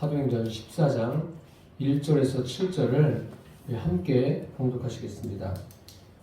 사도행전 14장 1절에서 7절을 함께 봉독하시겠습니다.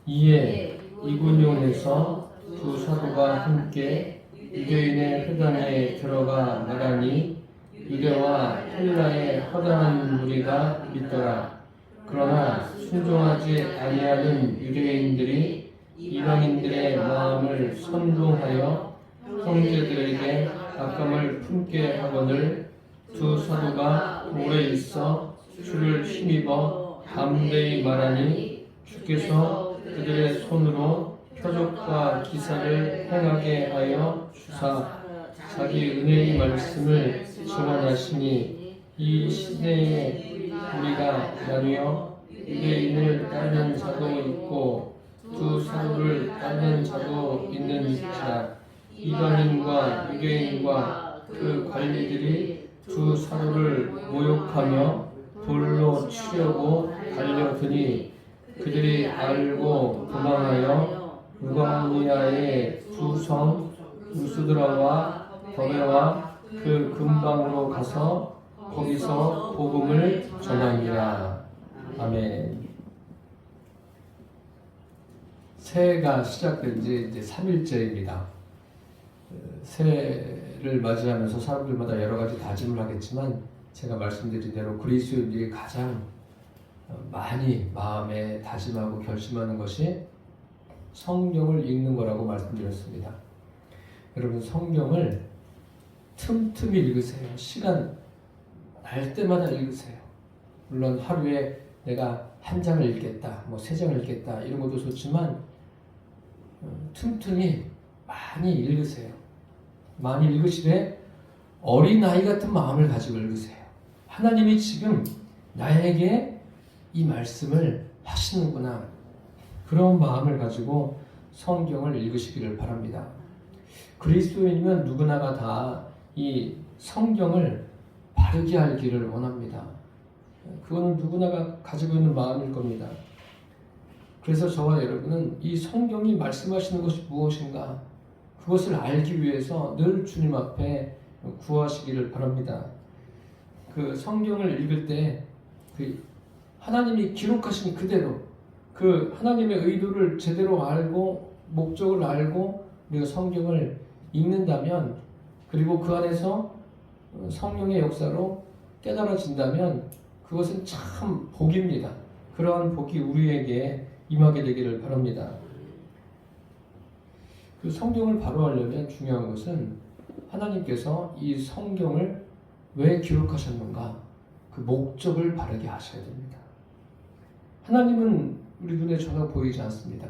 이에 이구뇽에서 두 사도가 함께 유대인의 회당에 들어가 말하니 유대와 헬라의 허다한 무리가 믿더라. 그러나 순종하지 아니하는 유대인들이 이방인들의 마음을 선동하여 형제들에게 악감을 품게 하거늘 두 사도가 오래 있어 주를 힘입어 담대히 말하니 주께서 그들의 손으로 표적과 기사를 행하게 하여 주사 자기 은혜의 말씀을 증언하시니 이 시대에 우리가 나뉘어 유대인을 따르는 자도 있고 두 사도를 따르는 자도 있는지라 이방인과 유대인과 그 관리들이 두 사도를 모욕하며 돌로 치려고 달려드니 그들이 알고 도망하여 루가니아의 두 성 루스드라와 더베와 그 근방으로 가서 거기서 복음을 전하니라. 아멘. 새해가 시작된 지 이제 3일째입니다. 새해를 맞이하면서 사람들마다 여러 가지 다짐을 하겠지만 제가 말씀드린 대로 그리스도인들이 가장 많이 마음에 다짐하고 결심하는 것이 성경을 읽는 거라고 말씀드렸습니다. 여러분 성경을 틈틈이 읽으세요. 시간 날 때마다 읽으세요. 물론 하루에 내가 한 장을 읽겠다, 뭐 세 장을 읽겠다 이런 것도 좋지만 틈틈이 많이 읽으세요. 많이 읽으시되 어린아이 같은 마음을 가지고 읽으세요. 하나님이 지금 나에게 이 말씀을 하시는구나. 그런 마음을 가지고 성경을 읽으시기를 바랍니다. 그리스도인이면 누구나가 다 이 성경을 바르게 알기를 원합니다. 그거는 누구나가 가지고 있는 마음일 겁니다. 그래서 저와 여러분은 이 성경이 말씀하시는 것이 무엇인가 그것을 알기 위해서 늘 주님 앞에 구하시기를 바랍니다. 그 성경을 읽을 때 그 하나님이 기록하신 그대로 그 하나님의 의도를 제대로 알고 목적을 알고 우리가 성경을 읽는다면 그리고 그 안에서 성령의 역사로 깨달아진다면 그것은 참 복입니다. 그러한 복이 우리에게 임하게 되기를 바랍니다. 그 성경을 바로 하려면 중요한 것은 하나님께서 이 성경을 왜 기록하셨는가 그 목적을 바르게 하셔야 됩니다. 하나님은 우리 눈에 전혀 보이지 않습니다.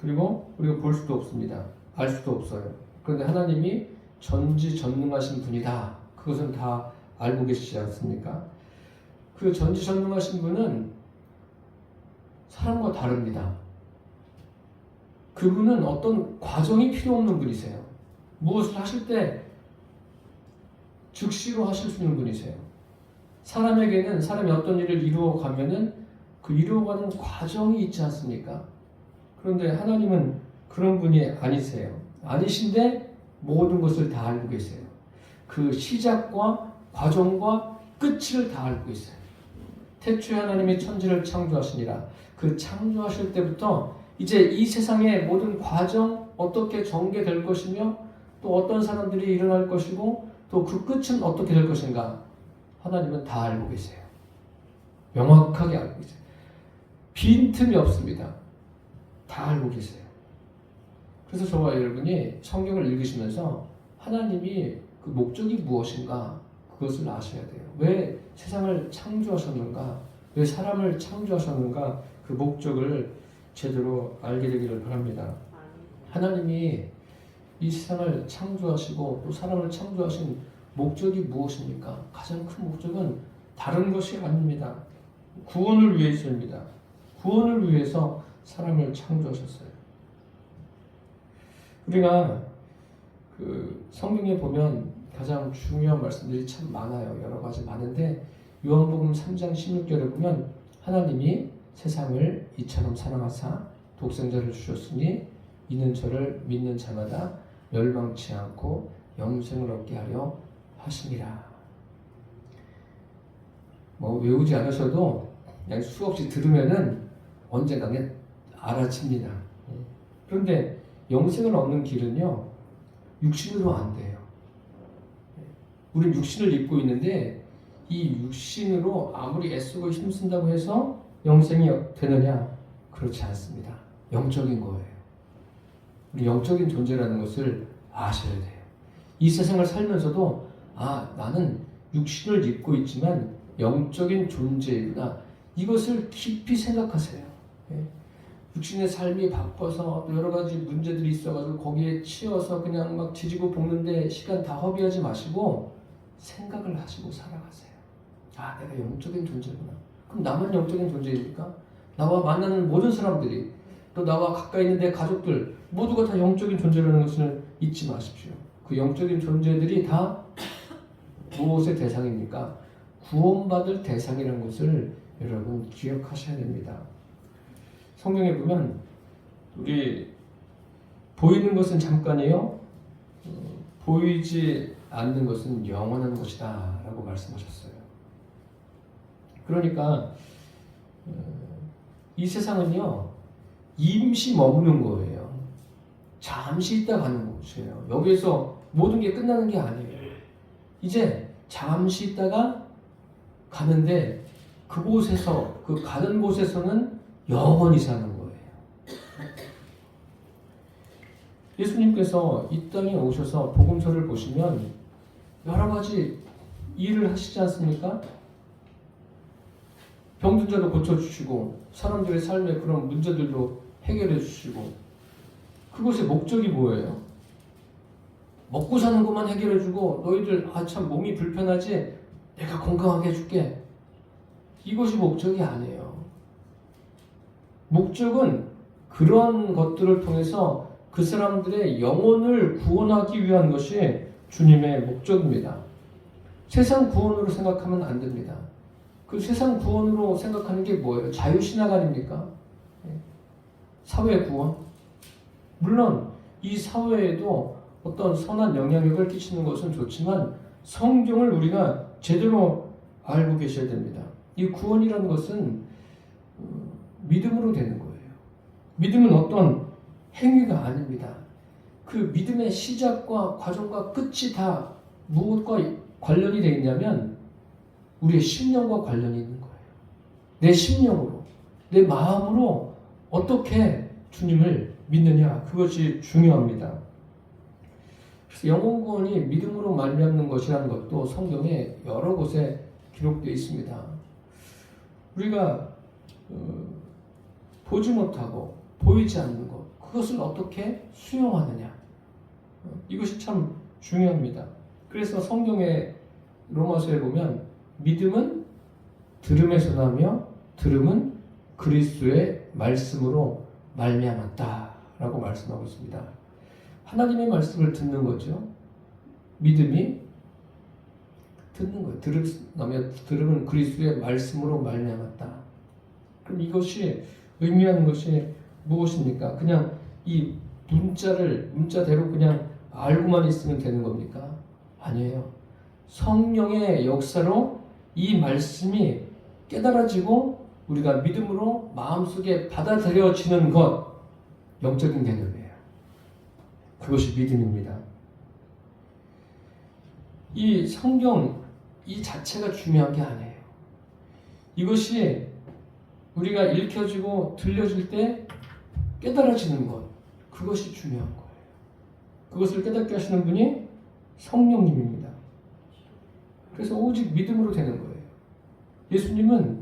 그리고 우리가 볼 수도 없습니다. 알 수도 없어요. 그런데 하나님이 전지전능하신 분이다. 그것은 다 알고 계시지 않습니까? 그 전지전능하신 분은 사람과 다릅니다. 그분은 어떤 과정이 필요 없는 분이세요. 무엇을 하실 때 즉시로 하실 수 있는 분이세요. 사람에게는 사람이 어떤 일을 이루어가면은 그 이루어가는 과정이 있지 않습니까? 그런데 하나님은 그런 분이 아니세요. 아니신데 모든 것을 다 알고 계세요. 그 시작과 과정과 끝을 다 알고 있어요. 태초에 하나님이 천지를 창조하시니라. 그 창조하실 때부터 이제 이 세상의 모든 과정 어떻게 전개될 것이며 또 어떤 사람들이 일어날 것이고 또 그 끝은 어떻게 될 것인가 하나님은 다 알고 계세요. 명확하게 알고 계세요. 빈틈이 없습니다. 다 알고 계세요. 그래서 저와 여러분이 성경을 읽으시면서 하나님이 그 목적이 무엇인가 그것을 아셔야 돼요. 왜 세상을 창조하셨는가, 왜 사람을 창조하셨는가 그 목적을 제대로 알게 되기를 바랍니다. 하나님이 이 세상을 창조하시고 또 사람을 창조하신 목적이 무엇입니까? 가장 큰 목적은 다른 것이 아닙니다. 구원을 위해서입니다. 구원을 위해서 사람을 창조하셨어요. 우리가 그 성경에 보면 가장 중요한 말씀들이 참 많아요. 여러 가지 많은데 요한복음 3장 16절에 보면 하나님이 세상을 이처럼 사랑하사 독생자를 주셨으니 이는 저를 믿는 자마다 멸망치 않고 영생을 얻게 하려 하심이라. 뭐 외우지 않으셔도 그냥 수없이 들으면은 언젠가 그냥 알아집니다. 그런데 영생을 얻는 길은요, 육신으로 안 돼요. 우리는 육신을 입고 있는데 이 육신으로 아무리 애쓰고 힘쓴다고 해서 영생이 되느냐? 그렇지 않습니다. 영적인 거예요. 우리 영적인 존재라는 것을 아셔야 돼요. 이 세상을 살면서도 나는 육신을 입고 있지만 영적인 존재이구나. 이것을 깊이 생각하세요. 육신의 삶이 바빠서 또 여러 가지 문제들이 있어가지고 거기에 치여서 그냥 막 뒤지고 볶는데 시간 다 허비하지 마시고 생각을 하시고 살아가세요. 내가 영적인 존재구나. 그럼 나만 영적인 존재입니까? 나와 만나는 모든 사람들이, 또 나와 가까이 있는 내 가족들 모두가 다 영적인 존재라는 것을 잊지 마십시오. 그 영적인 존재들이 다 무엇의 대상입니까? 구원받을 대상이라는 것을 여러분 기억하셔야 됩니다. 성경에 보면 우리 보이는 것은 잠깐이요, 보이지 않는 것은 영원한 것이다 라고 말씀하셨어요. 그러니까 이 세상은요, 임시 머무는 거예요. 잠시 있다 가는 곳이에요. 여기에서 모든 게 끝나는 게 아니에요. 이제 잠시 있다가 가는데 그곳에서, 그 가는 곳에서는 영원히 사는 거예요. 예수님께서 이 땅에 오셔서 복음서를 보시면 여러 가지 일을 하시지 않습니까? 병든 자도 고쳐주시고 사람들의 삶의 그런 문제들도 해결해 주시고, 그것의 목적이 뭐예요? 먹고 사는 것만 해결해주고 너희들 참 몸이 불편하지? 내가 건강하게 해줄게. 이것이 목적이 아니에요. 목적은 그런 것들을 통해서 그 사람들의 영혼을 구원하기 위한 것이 주님의 목적입니다. 세상 구원으로 생각하면 안 됩니다. 그 세상 구원으로 생각하는 게 뭐예요? 자유신학 아닙니까? 사회 구원? 물론 이 사회에도 어떤 선한 영향력을 끼치는 것은 좋지만 성경을 우리가 제대로 알고 계셔야 됩니다. 이 구원이라는 것은 믿음으로 되는 거예요. 믿음은 어떤 행위가 아닙니다. 그 믿음의 시작과 과정과 끝이 다 무엇과 관련이 되어 있냐면 우리의 심령과 관련이 있는 거예요. 내 심령으로, 내 마음으로 어떻게 주님을 믿느냐, 그것이 중요합니다. 그래서 영혼 구원이 믿음으로 말미암는 것이라는 것도 성경에 여러 곳에 기록되어 있습니다. 우리가 보지 못하고 보이지 않는 것, 그것을 어떻게 수용하느냐, 이것이 참 중요합니다. 그래서 성경의 로마서에 보면 믿음은 들음에서 나며 들음은 그리스도의 말씀으로 말미암았다라고 말씀하고 있습니다. 하나님의 말씀을 듣는 거죠. 믿음이 듣는 거예요. 들음은 그리스도의 말씀으로 말미암았다. 그럼 이것이 의미하는 것이 무엇입니까? 그냥 이 문자대로 그냥 알고만 있으면 되는 겁니까? 아니에요. 성령의 역사로 이 말씀이 깨달아지고 우리가 믿음으로 마음속에 받아들여지는 것, 영적인 개념이에요. 그것이 믿음입니다. 이 성경 이 자체가 중요한 게 아니에요. 이것이 우리가 읽혀지고 들려질 때 깨달아지는 것, 그것이 중요한 거예요. 그것을 깨닫게 하시는 분이 성령님입니다. 그래서 오직 믿음으로 되는 거예요. 예수님은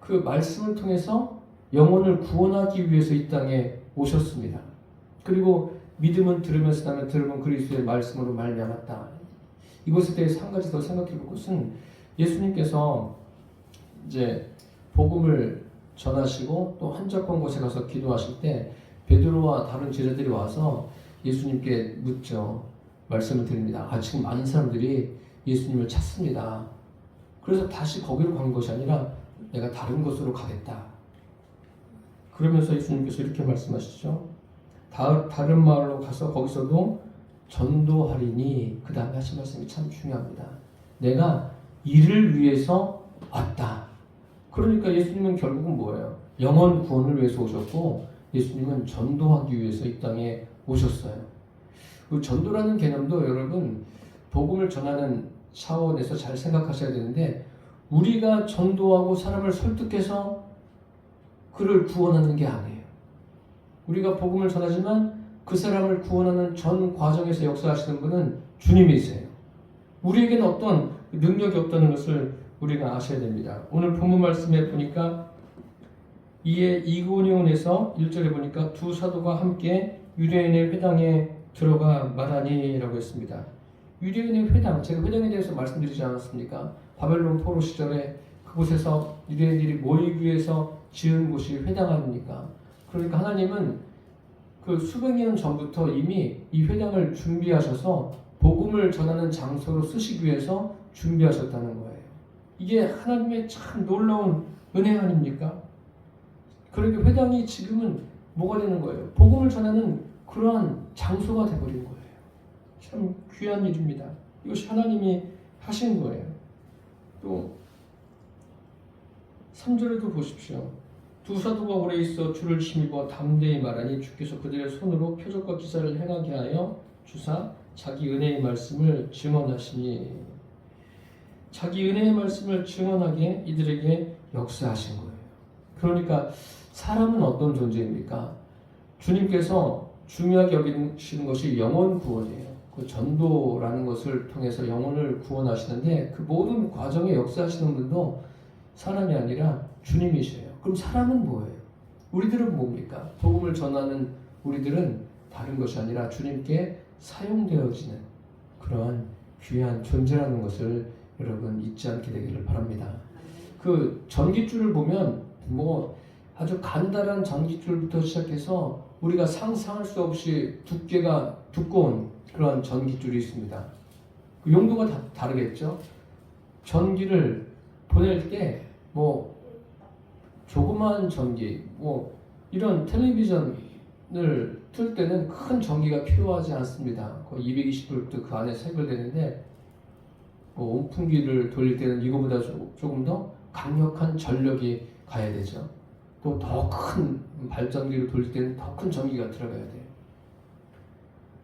그 말씀을 통해서 영혼을 구원하기 위해서 이 땅에 오셨습니다. 그리고 믿음은 들으면서 나면 들으면 그리스도의 말씀으로 말미암았다. 이것에 대해서 한 가지 더 생각해 볼 것은 예수님께서 이제 복음을 전하시고 또 한적한 곳에 가서 기도하실 때 베드로와 다른 제자들이 와서 예수님께 묻죠. 말씀을 드립니다. 지금 많은 사람들이 예수님을 찾습니다. 그래서 다시 거기로 간 것이 아니라 내가 다른 곳으로 가겠다. 그러면서 예수님께서 이렇게 말씀하시죠. 다른 마을로 가서 거기서도 전도하리니, 그 다음에 하신 말씀이 참 중요합니다. 내가 이를 위해서 왔다. 그러니까 예수님은 결국은 뭐예요? 영원 구원을 위해서 오셨고 예수님은 전도하기 위해서 이 땅에 오셨어요. 그 전도라는 개념도 여러분 복음을 전하는 차원에서 잘 생각하셔야 되는데 우리가 전도하고 사람을 설득해서 그를 구원하는 게 아니에요. 우리가 복음을 전하지만 그 사람을 구원하는 전 과정에서 역사하시는 분은 주님이세요. 우리에게는 어떤 능력이 없다는 것을 우리가 아셔야 됩니다. 오늘 본문 말씀에 보니까 이에 이고니온에서 1절에 보니까 두 사도가 함께 유대인의 회당에 들어가 말하니 라고 했습니다. 유대인의 회당, 제가 회당에 대해서 말씀드리지 않았습니까? 바벨론 포로 시절에 그곳에서 유대인들이 모이기 위해서 지은 곳이 회당 아닙니까? 그러니까 하나님은 그 수백 년 전부터 이미 이 회당을 준비하셔서 복음을 전하는 장소로 쓰시기 위해서 준비하셨다는 거예요. 이게 하나님의 참 놀라운 은혜 아닙니까? 그러니까 회당이 지금은 뭐가 되는 거예요? 복음을 전하는 그러한 장소가 되어버린 거예요. 참 귀한 일입니다. 이것이 하나님이 하신 거예요. 또 3절에도 보십시오. 두 사도가 오래 있어 주를 힘입어 담대히 말하니 주께서 그들의 손으로 표적과 기사를 행하게 하여 주사 자기 은혜의 말씀을 증언하시니 자기 은혜의 말씀을 증언하게 이들에게 역사하신 거예요. 그러니까 사람은 어떤 존재입니까? 주님께서 중요하게 여기시는 것이 영혼 구원이에요. 그 전도라는 것을 통해서 영혼을 구원하시는데 그 모든 과정에 역사하시는 분도 사람이 아니라 주님이세요. 그럼 사람은 뭐예요? 우리들은 뭡니까? 복음을 전하는 우리들은 다른 것이 아니라 주님께 사용되어지는 그러한 귀한 존재라는 것을 여러분 잊지 않게 되기를 바랍니다. 그 전깃줄을 보면 뭐 아주 간단한 전깃줄부터 시작해서 우리가 상상할 수 없이 두께가 두꺼운 그런 전깃줄이 있습니다. 그 용도가 다 다르겠죠. 전기를 보낼 때 뭐 조그마한 전기, 뭐 이런 텔레비전을 틀 때는 큰 전기가 필요하지 않습니다. 거의 220V 그 안에 해결되는데 뭐 온풍기를 돌릴 때는 이거보다 조금 더 강력한 전력이 가야 되죠. 또 더 큰 발전기를 돌릴 때는 더 큰 전기가 들어가야 돼요.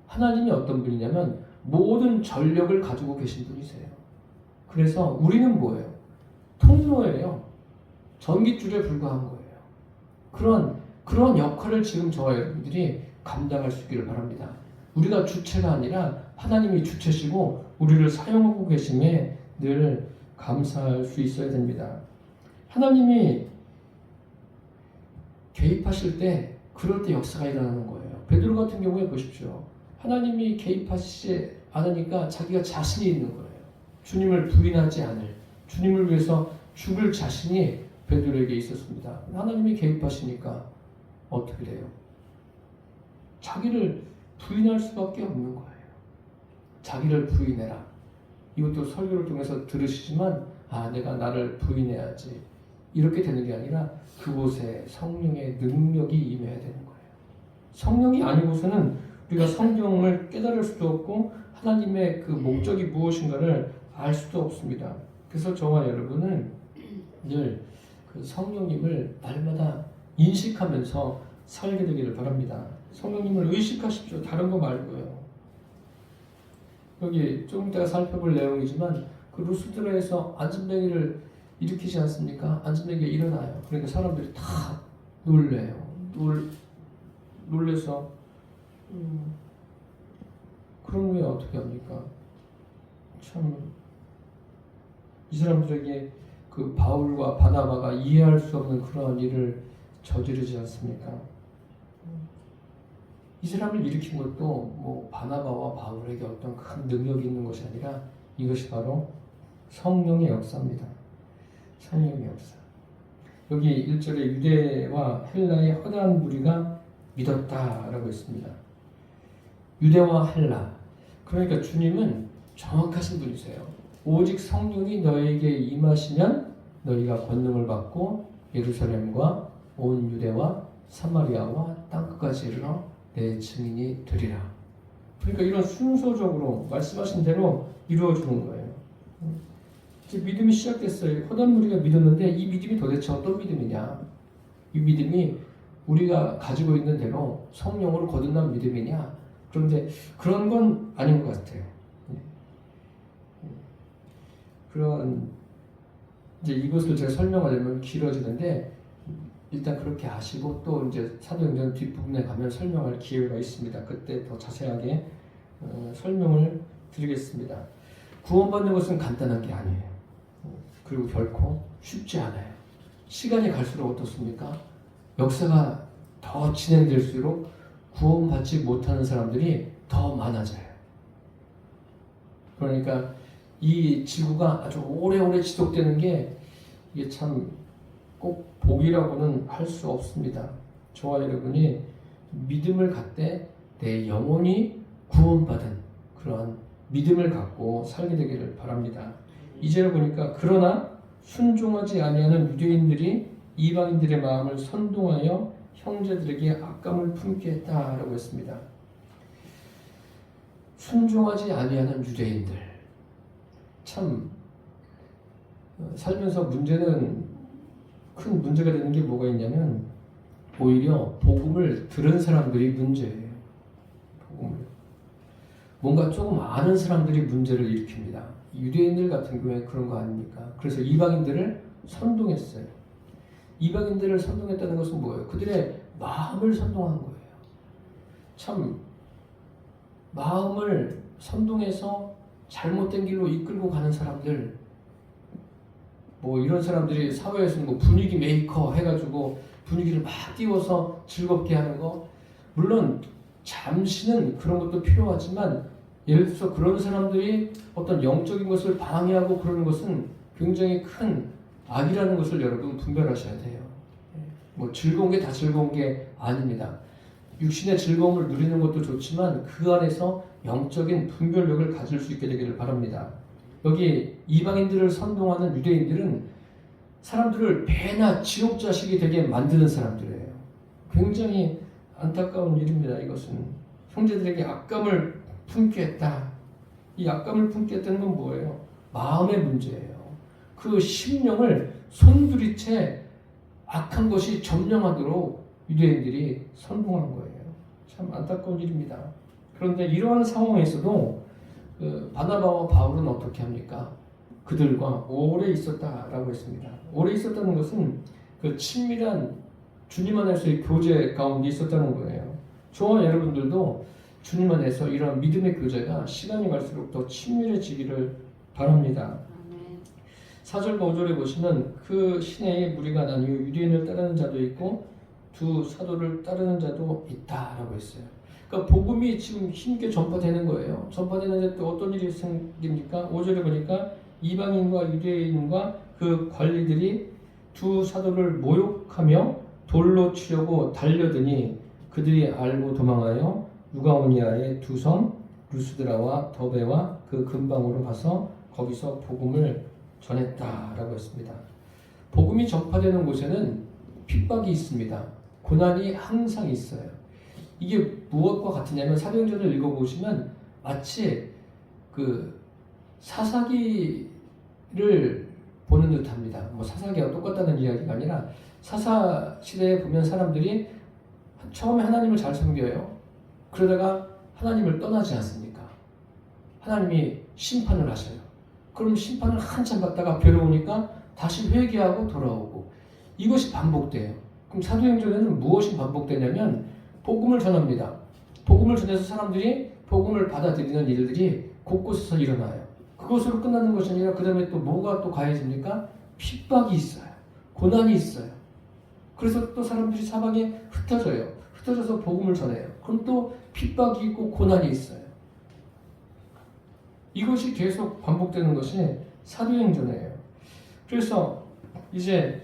하나님이 어떤 분이냐면 모든 전력을 가지고 계신 분이세요. 그래서 우리는 뭐예요? 통로예요. 전깃줄에 불과한 거예요. 그런 역할을 지금 저와 여러분들이 감당할 수 있기를 바랍니다. 우리가 주체가 아니라 하나님이 주체시고 우리를 사용하고 계심에 늘 감사할 수 있어야 됩니다. 하나님이 개입하실 때 그럴 때 역사가 일어나는 거예요. 베드로 같은 경우에 보십시오. 하나님이 개입하시지 않으니까 자기가 자신이 있는 거예요. 주님을 부인하지 않을, 주님을 위해서 죽을 자신이 베드로에게 있었습니다. 하나님이 개입하시니까 어떻게 돼요? 자기를 부인할 수밖에 없는 거예요. 자기를 부인해라. 이것도 설교를 통해서 들으시지만 내가 나를 부인해야지. 이렇게 되는 게 아니라 그곳에 성령의 능력이 임해야 되는 거예요. 성령이 아니고서는 우리가 성경을 깨달을 수도 없고 하나님의 그 목적이 무엇인가를 알 수도 없습니다. 그래서 저와 여러분은 늘 그 성령님을 날마다 인식하면서 살게 되기를 바랍니다. 성령님을 의식하십시오. 다른 거 말고요. 여기 조금 이따가 살펴볼 내용이지만 그 루스드라에서 안전뱅이를 일으키지 않습니까? 안전뱅이가 일어나요. 그러니까 사람들이 다 놀래요. 놀래서 그런 후에 어떻게 합니까? 참 이 사람들에게 그 바울과 바나바가 이해할 수 없는 그러한 일을 저지르지 않습니까? 이 사람을 일으킨 것도 뭐 바나바와 바울에게 어떤 큰 능력이 있는 것이 아니라 이것이 바로 성령의 역사입니다. 성령의 역사. 여기 1절에 유대와 헬라의 허다한 무리가 믿었다라고 했습니다. 유대와 헬라. 그러니까 주님은 정확하신 분이세요. 오직 성령이 너에게 임하시면 너희가 권능을 받고 예루살렘과 온 유대와 사마리아와 땅끝까지 이르러 내 증인이 되리라. 그러니까 이런 순서적으로 말씀하신 대로 이루어지는 거예요. 이제 믿음이 시작됐어요. 허다한 무리가 믿었는데 이 믿음이 도대체 어떤 믿음이냐? 이 믿음이 우리가 가지고 있는 대로 성령으로 거듭난 믿음이냐? 그런데 그런 건 아닌 것 같아요. 그런 이제 이것을 제가 설명하려면 길어지는데 일단 그렇게 아시고 또 이제 사도행전 뒷부분에 가면 설명할 기회가 있습니다. 그때 더 자세하게 설명을 드리겠습니다. 구원받는 것은 간단한 게 아니에요. 그리고 결코 쉽지 않아요. 시간이 갈수록 어떻습니까? 역사가 더 진행될수록 구원받지 못하는 사람들이 더 많아져요. 그러니까 이 지구가 아주 오래오래 지속되는 게 이게 참 꼭 복이라고는 할 수 없습니다. 저와 여러분이 믿음을 갖되 내 영혼이 구원받은 그러한 믿음을 갖고 살게 되기를 바랍니다. 이제를 보니까 그러나 순종하지 아니하는 유대인들이 이방인들의 마음을 선동하여 형제들에게 악감을 품게 했다라고 했습니다. 순종하지 아니하는 유대인들 참 살면서 큰 문제가 되는 게 뭐가 있냐면 오히려 복음을 들은 사람들이 문제예요. 복음을 뭔가 조금 아는 사람들이 문제를 일으킵니다. 유대인들 같은 경우에 그런 거 아닙니까? 그래서 이방인들을 선동했어요. 이방인들을 선동했다는 것은 뭐예요? 그들의 마음을 선동한 거예요. 참 마음을 선동해서 잘못된 길로 이끌고 가는 사람들, 뭐 이런 사람들이 사회에서는 뭐 분위기 메이커 해가지고 분위기를 막 띄워서 즐겁게 하는 거, 물론 잠시는 그런 것도 필요하지만 예를 들어서 그런 사람들이 어떤 영적인 것을 방해하고 그러는 것은 굉장히 큰 악이라는 것을 여러분 분별하셔야 돼요. 뭐 즐거운 게 다 즐거운 게 아닙니다. 육신의 즐거움을 누리는 것도 좋지만 그 안에서 영적인 분별력을 가질 수 있게 되기를 바랍니다. 여기 이방인들을 선동하는 유대인들은 사람들을 배나 지옥 자식이 되게 만드는 사람들이에요. 굉장히 안타까운 일입니다. 이것은 형제들에게 악감을 품게 했다. 이 악감을 품게 했다는 건 뭐예요? 마음의 문제예요. 그 심령을 손부리채 악한 것이 점령하도록 유대인들이 선동한 거예요. 참 안타까운 일입니다. 그런데 이러한 상황에서도 바나바와 바울은 어떻게 합니까? 그들과 오래 있었다라고 했습니다. 오래 있었다는 것은 그 친밀한 주님 안에서의 교제 가운데 있었다는 거예요. 저와 여러분들도 주님 안에서 이러한 믿음의 교제가 시간이 갈수록 더 친밀해지기를 바랍니다. 4절과 5절에 보시면 그 시내에 무리가 나뉘어 유대인을 따르는 자도 있고 두 사도를 따르는 자도 있다라고 했어요. 그러니까 복음이 지금 힘있게 전파되는 거예요. 전파되는데 또 어떤 일이 생깁니까? 5절에 보니까 이방인과 유대인과 그 관리들이 두 사도를 모욕하며 돌로 치려고 달려드니 그들이 알고 도망하여 루가오니아의 두 성 루스드라와 더베와 그 근방으로 가서 거기서 복음을 전했다라고 했습니다. 복음이 전파되는 곳에는 핍박이 있습니다. 고난이 항상 있어요. 이게 무엇과 같으냐면 사도행전을 읽어보시면 마치 그 사사기를 보는 듯합니다. 뭐 사사기와 똑같다는 이야기가 아니라 사사 시대에 보면 사람들이 처음에 하나님을 잘 섬겨요. 그러다가 하나님을 떠나지 않습니까? 하나님이 심판을 하셔요. 그럼 심판을 한참 받다가 괴로우니까 다시 회개하고 돌아오고 이것이 반복돼요. 그럼 사도행전에는 무엇이 반복되냐면 복음을 전합니다. 복음을 전해서 사람들이 복음을 받아들이는 일들이 곳곳에서 일어나요. 그것으로 끝나는 것이 아니라 그 다음에 또 뭐가 또 가해집니까? 핍박이 있어요. 고난이 있어요. 그래서 또 사람들이 사방에 흩어져요. 흩어져서 복음을 전해요. 그럼 또 핍박이 있고 고난이 있어요. 이것이 계속 반복되는 것이 사도행전이에요. 그래서 이제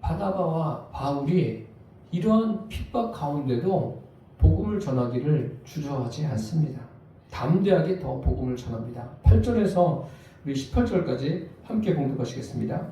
바나바와 바울이 이러한 핍박 가운데도 복음을 전하기를 주저하지 않습니다. 담대하게 더 복음을 전합니다. 8절에서 우리 18절까지 함께 공독하시겠습니다.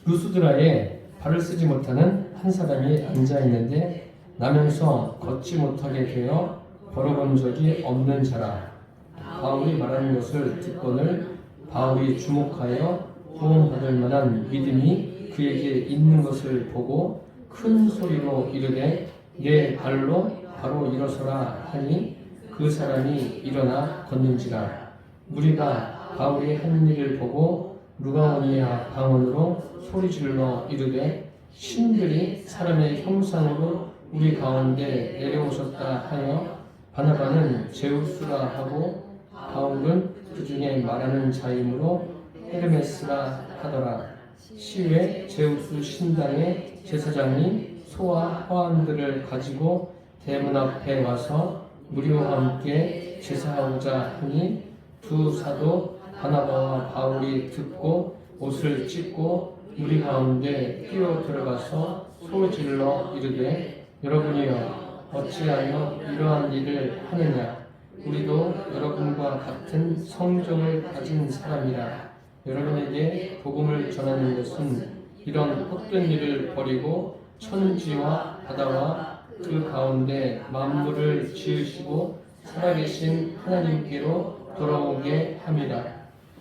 루스드라에 발을 쓰지 못하는 한 사람이 앉아있는데 나면서 걷지 못하게 되어 걸어본 적이 없는 자라. 바울이 말하는 것을 듣거늘 바울이 주목하여 구원받을 만한 믿음이 그에게 있는 것을 보고 큰 소리로 이르되 내 발로 바로 일어서라 하니 그 사람이 일어나 걷는지라. 무리가 바울이 하는 일을 보고 루가오니아 방언으로 소리질러 이르되 신들이 사람의 형상으로 우리 가운데 내려오셨다 하여 바나바는 제우스라 하고 바울은 그 중에 말하는 자이므로 헤르메스라 하더라. 시외 제우스 신당의 제사장이 소와 화환들을 가지고 대문 앞에 와서 무리와 함께 제사하고자 하니 두 사도 바나바와 바울이 듣고 옷을 찢고 무리 가운데 뛰어 들어가서 소질러 이르되 여러분이여 어찌하여 이러한 일을 하느냐. 우리도 여러분과 같은 성정을 가진 사람이라. 여러분에게 복음을 전하는 것은 이런 헛된 일을 버리고 천지와 바다와 그 가운데 만물을 지으시고 살아계신 하나님께로 돌아오게 함이라.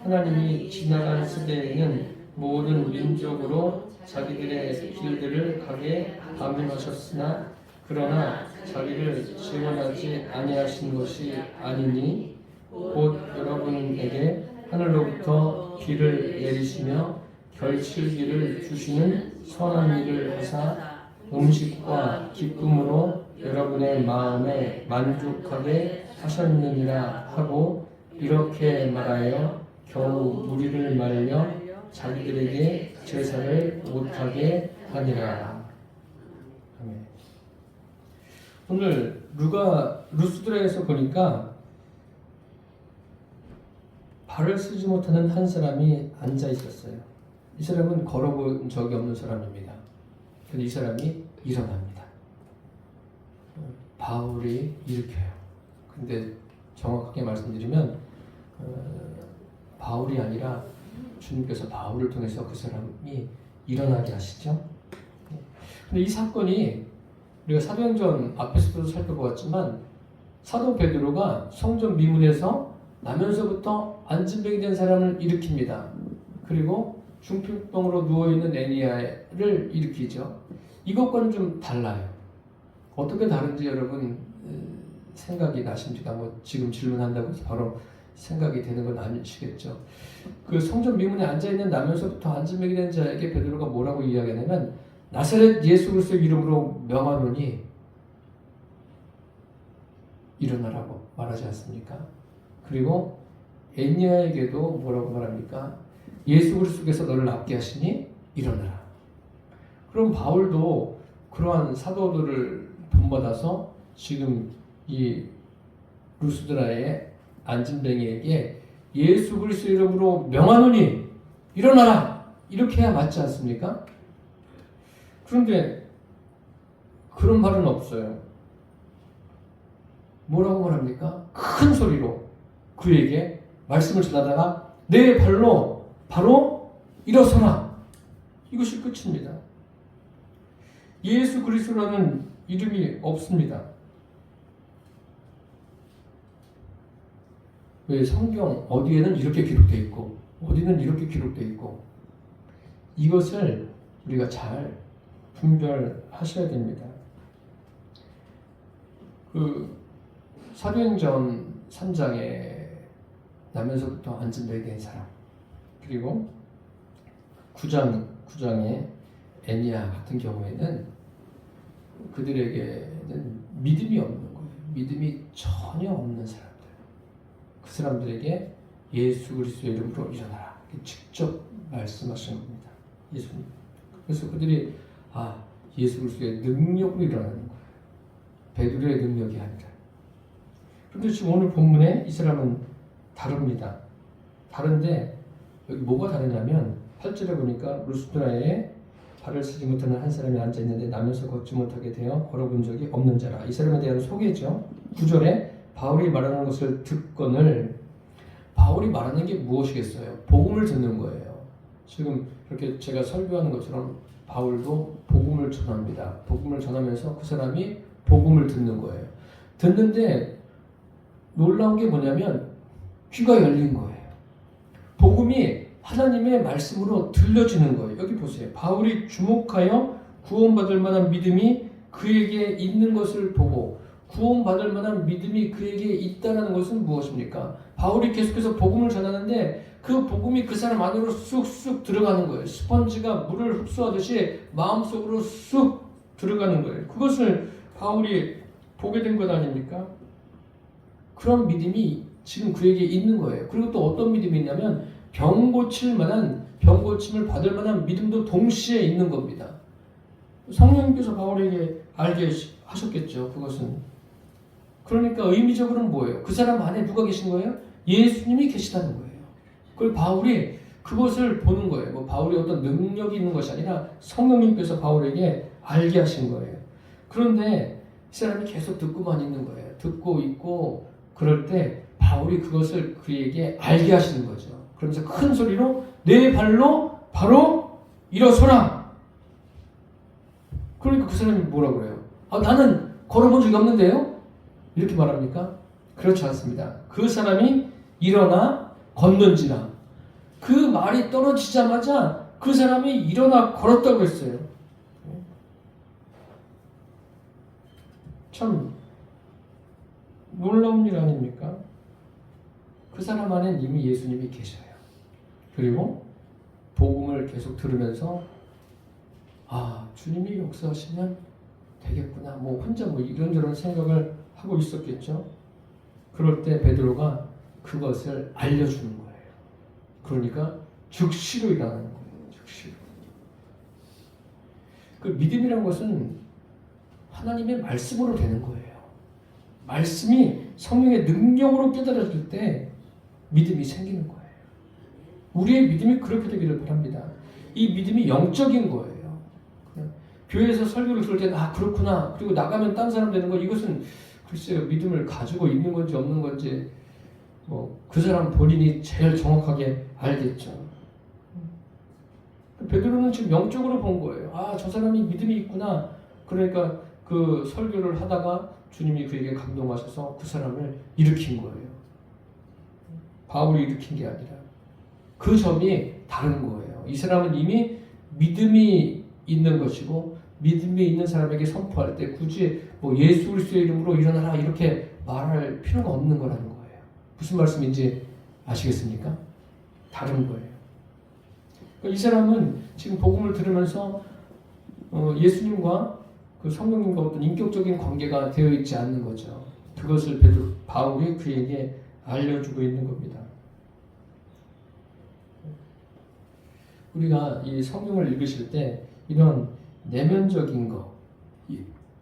하나님이 지나간 시대에는 모든 민족으로 자기들의 길들을 가게 감행하셨으나 그러나 자기를 지원하지 아니하신 것이 아니니 곧 여러분에게 하늘로부터 비를 내리시며 결실기를 주시는 선한 일을 하사 음식과 기쁨으로 여러분의 마음에 만족하게 하셨느니라 하고 이렇게 말하여 겨우 무리를 말려 자기들에게 제사를 못하게 하니라. 아멘. 오늘 루스드라에서 보니까 발을 쓰지 못하는 한 사람이 앉아 있었어요. 이 사람은 걸어본 적이 없는 사람입니다. 근데 이 사람이 일어납니다. 바울이 일으켜요. 근데 정확하게 말씀드리면 바울이 아니라 주님께서 바울을 통해서 그 사람이 일어나게 하시죠. 근데 이 사건이 우리가 사도행전 앞에서도 살펴보았지만 사도 베드로가 성전 미문에서 나면서부터 안진뱅이 된 사람을 일으킵니다. 그리고 중풍병으로 누워있는 애니야를 일으키죠. 이것과는 좀 달라요. 어떻게 다른지 여러분 생각이 나십니까? 뭐 지금 질문한다고 해서 바로 생각이 되는 건 아니시겠죠. 그 성전 미문에 앉아있는 나면서부터 안진뱅이 된 자에게 베드로가 뭐라고 이야기하냐면 나사렛 예수 그리스도의 이름으로 명하노니 일어나라고 말하지 않습니까? 그리고 애니야에게도 뭐라고 말합니까? 예수 그리스도께서 너를 낫게 하시니 일어나라. 그럼 바울도 그러한 사도들을 본받아서 지금 이 루스드라의 안진뱅이에게 예수 그리스도 이름으로 명하노니 일어나라 이렇게 해야 맞지 않습니까? 그런데 그런 말은 없어요. 뭐라고 말합니까? 큰 소리로 그에게 말씀을 전하다가 내 발로 바로 일어서라. 이것이 끝입니다. 예수 그리스도라는 이름이 없습니다. 왜 성경 어디에는 이렇게 기록되어 있고 어디는 이렇게 기록되어 있고 이것을 우리가 잘 분별하셔야 됩니다. 그 사도행전 3장에 나면서부터 안진뱅이 된 사람 그리고 9장의 애니야 같은 경우에는 그들에게는 믿음이 없는 거예요. 믿음이 전혀 없는 사람들. 그 사람들에게 예수 그리스도의 이름으로 일어나라. 직접 말씀하신 겁니다. 예수님. 그래서 그들이 예수 그리스도의 능력으로 일어나는 거예요. 베드로의 능력이 아니라. 그런데 지금 오늘 본문에 이 사람은 다릅니다. 다른데 여기 뭐가 다르냐면 8절에 보니까 루스드라에 발을 쓰지 못하는 한 사람이 앉아있는데 나면서 걷지 못하게 되어 걸어본 적이 없는 자라. 이 사람에 대한 소개죠. 9절에 바울이 말하는 것을 듣거늘 바울이 말하는 게 무엇이겠어요? 복음을 듣는 거예요. 지금 이렇게 제가 설교하는 것처럼 바울도 복음을 전합니다. 복음을 전하면서 그 사람이 복음을 듣는 거예요. 듣는데 놀라운 게 뭐냐면 귀가 열린 거예요. 복음이 하나님의 말씀으로 들려지는 거예요. 여기 보세요. 바울이 주목하여 구원받을 만한 믿음이 그에게 있는 것을 보고 구원받을 만한 믿음이 그에게 있다는 것은 무엇입니까? 바울이 계속해서 복음을 전하는데 그 복음이 그 사람 안으로 쑥쑥 들어가는 거예요. 스펀지가 물을 흡수하듯이 마음속으로 쑥 들어가는 거예요. 그것을 바울이 보게 된 것 아닙니까? 그런 믿음이 지금 그에게 있는 거예요. 그리고 또 어떤 믿음이 있냐면 병고침을 받을 만한 믿음도 동시에 있는 겁니다. 성령님께서 바울에게 알게 하셨겠죠. 그것은. 그러니까 의미적으로는 뭐예요? 그 사람 안에 누가 계신 거예요? 예수님이 계시다는 거예요. 그걸 바울이 그것을 보는 거예요. 뭐 바울이 어떤 능력이 있는 것이 아니라 성령님께서 바울에게 알게 하신 거예요. 그런데 이 사람이 계속 듣고만 있는 거예요. 듣고 있고 그럴 때 바울이 그것을 그에게 알게 하시는 거죠. 그러면서 큰 소리로 내 발로 바로 일어서라. 그러니까 그 사람이 뭐라고 그래요? 나는 걸어본 적이 없는데요? 이렇게 말합니까? 그렇지 않습니다. 그 사람이 일어나 걷는지라. 그 말이 떨어지자마자 그 사람이 일어나 걸었다고 했어요. 참 놀라운 일 아닙니까? 그 사람 안엔 이미 예수님이 계셔요. 그리고 복음을 계속 들으면서 주님이 역사하시면 되겠구나. 뭐 혼자 뭐 이런저런 생각을 하고 있었겠죠. 그럴 때 베드로가 그것을 알려주는 거예요. 그러니까 즉시로 일어나는 거예요. 즉시로. 그 믿음이라는 것은 하나님의 말씀으로 되는 거예요. 말씀이 성령의 능력으로 깨달아질 때 믿음이 생기는 거예요. 우리의 믿음이 그렇게 되기를 바랍니다. 이 믿음이 영적인 거예요. 교회에서 설교를 들을 때는 그렇구나. 그리고 나가면 딴 사람 되는 거 이것은 글쎄요 믿음을 가지고 있는 건지 없는 건지 그 사람 본인이 제일 정확하게 알겠죠. 베드로는 지금 영적으로 본 거예요. 저 사람이 믿음이 있구나. 그러니까 그 설교를 하다가 주님이 그에게 감동하셔서 그 사람을 일으킨 거예요. 바울이 일으킨 게 아니라 그 점이 다른 거예요. 이 사람은 이미 믿음이 있는 것이고 믿음이 있는 사람에게 선포할 때 굳이 예수 그리스도의 이름으로 일어나라 이렇게 말할 필요가 없는 거라는 거예요. 무슨 말씀인지 아시겠습니까? 다른 거예요. 이 사람은 지금 복음을 들으면서 예수님과 그 성령님과 어떤 인격적인 관계가 되어 있지 않는 거죠. 그것을 바울이 그에게 알려주고 있는 겁니다. 우리가 이 성경을 읽으실 때 이런 내면적인 것,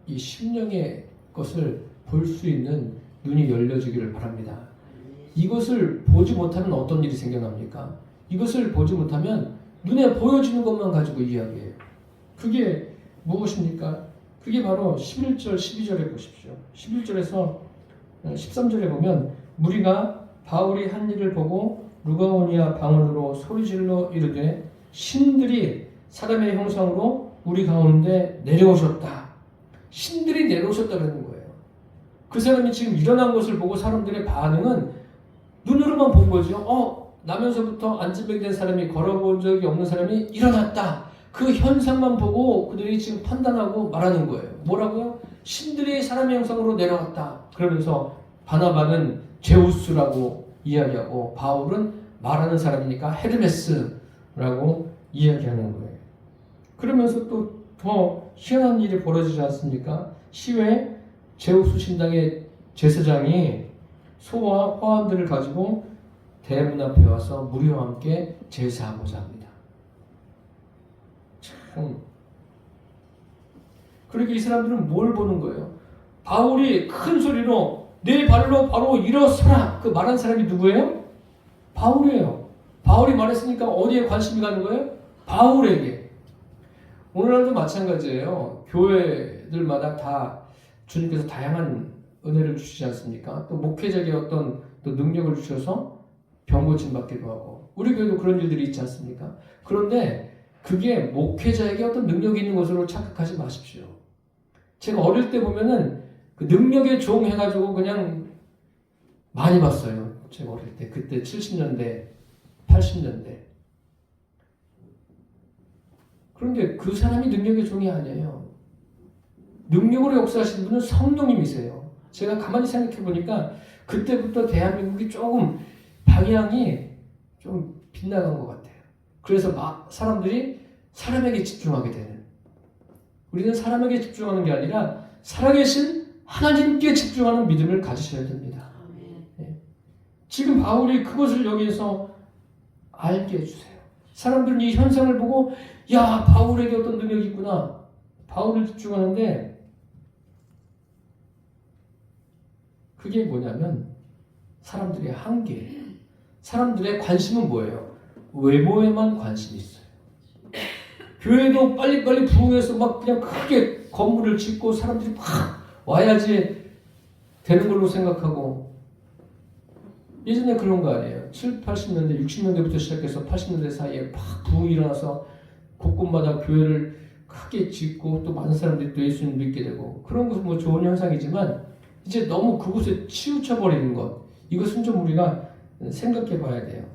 이 심령의 것을 볼 수 있는 눈이 열려지기를 바랍니다. 이것을 보지 못하면 어떤 일이 생겨납니까? 이것을 보지 못하면 눈에 보여지는 것만 가지고 이야기해요. 그게 무엇입니까? 그게 바로 11절, 12절에 보십시오. 11절에서 13절에 보면 무리가 바울이 한 일을 보고 루가오니아 방언으로 소리질러 이르되 신들이 사람의 형상으로 우리 가운데 내려오셨다. 신들이 내려오셨다는 거예요. 그 사람이 지금 일어난 것을 보고 사람들의 반응은 눈으로만 본 거죠. 나면서부터 안진병된 사람이 걸어본 적이 없는 사람이 일어났다. 그 현상만 보고 그들이 지금 판단하고 말하는 거예요. 뭐라고요? 신들이 사람의 형상으로 내려왔다. 그러면서 바나바는 제우스라고 이야기하고 바울은 말하는 사람이니까 헤르메스라고 이야기하는 거예요. 그러면서 또 더 희한한 일이 벌어지지 않습니까? 시외 제우스 신당의 제사장이 소와 화환들을 가지고 대문 앞에 와서 무리와 함께 제사하고자 합니다. 참. 그러니까 이 사람들은 뭘 보는 거예요? 바울이 큰 소리로 내 발로 바로 일어서라. 그 말한 사람이 누구예요? 바울이에요. 바울이 말했으니까 어디에 관심이 가는 거예요? 바울에게. 오늘날도 마찬가지예요. 교회들마다 다 주님께서 다양한 은혜를 주시지 않습니까? 또 목회자에게 어떤 또 능력을 주셔서 병 고침 받기도 하고 우리 교회도 그런 일들이 있지 않습니까? 그런데 그게 목회자에게 어떤 능력이 있는 것으로 착각하지 마십시오. 제가 어릴 때 보면은 그 능력의 종 해가지고 그냥 많이 봤어요. 제가 어릴 때 그때 70년대 80년대. 그런데 그 사람이 능력의 종이 아니에요. 능력으로 역사하시는 분은 성령님이세요. 제가 가만히 생각해 보니까 그때부터 대한민국이 조금 방향이 좀 빗나간 것 같아요. 그래서 막 사람들이 사람에게 집중하게 되는. 우리는 사람에게 집중하는 게 아니라 살아계신 하나님께 집중하는 믿음을 가지셔야 됩니다. 네. 지금 바울이 그것을 여기에서 알게 해주세요. 사람들은 이 현상을 보고 야, 바울에게 어떤 능력이 있구나. 바울을 집중하는데 그게 뭐냐면 사람들의 한계예요. 사람들의 관심은 뭐예요? 외모에만 관심이 있어요. 교회도 빨리빨리 부흥해서 막 그냥 크게 건물을 짓고 사람들이 막 와야지 되는 걸로 생각하고 예전에 그런 거 아니에요. 7, 80년대, 60년대부터 시작해서 80년대 사이에 막 부흥이 일어나서 곳곳마다 교회를 크게 짓고 또 많은 사람들이 또 예수님 믿게 되고 그런 것은 뭐 좋은 현상이지만 이제 너무 그곳에 치우쳐버리는 것 이것은 좀 우리가 생각해 봐야 돼요.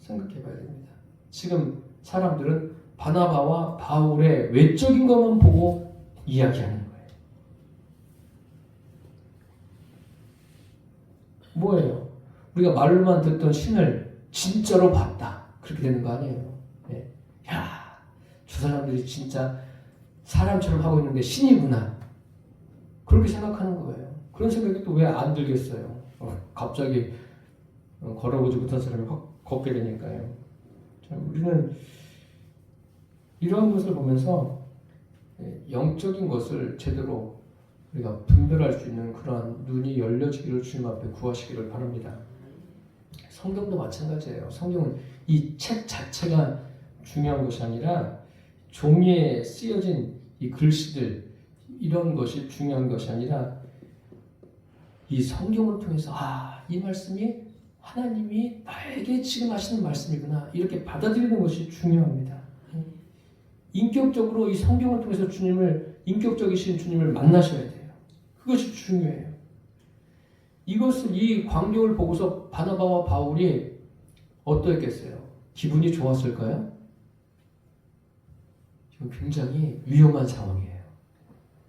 생각해 봐야 됩니다. 지금 사람들은 바나바와 바울의 외적인 것만 보고 이야기하는 거예요. 뭐예요? 우리가 말로만 듣던 신을 진짜로 봤다. 그렇게 되는 거 아니에요. 네. 야, 저 사람들이 진짜 사람처럼 하고 있는데 신이구나. 그렇게 생각하는 거예요. 그런 생각이 또 왜 안 들겠어요? 갑자기 걸어보지 못한 사람이 확 걷게 되니까요. 우리는 이러한 것을 보면서 영적인 것을 제대로 우리가 분별할 수 있는 그러한 눈이 열려지기를 주님 앞에 구하시기를 바랍니다. 성경도 마찬가지예요. 성경은 이 책 자체가 중요한 것이 아니라 종이에 쓰여진 이 글씨들 이런 것이 중요한 것이 아니라 이 성경을 통해서 이 말씀이 하나님이 나에게 지금 하시는 말씀이구나 이렇게 받아들이는 것이 중요합니다. 인격적으로 이 성경을 통해서 인격적이신 주님을 만나셔야 돼요. 그것이 중요해요. 이 광경을 보고서 바나바와 바울이 어떠했겠어요? 기분이 좋았을까요? 지금 굉장히 위험한 상황이에요.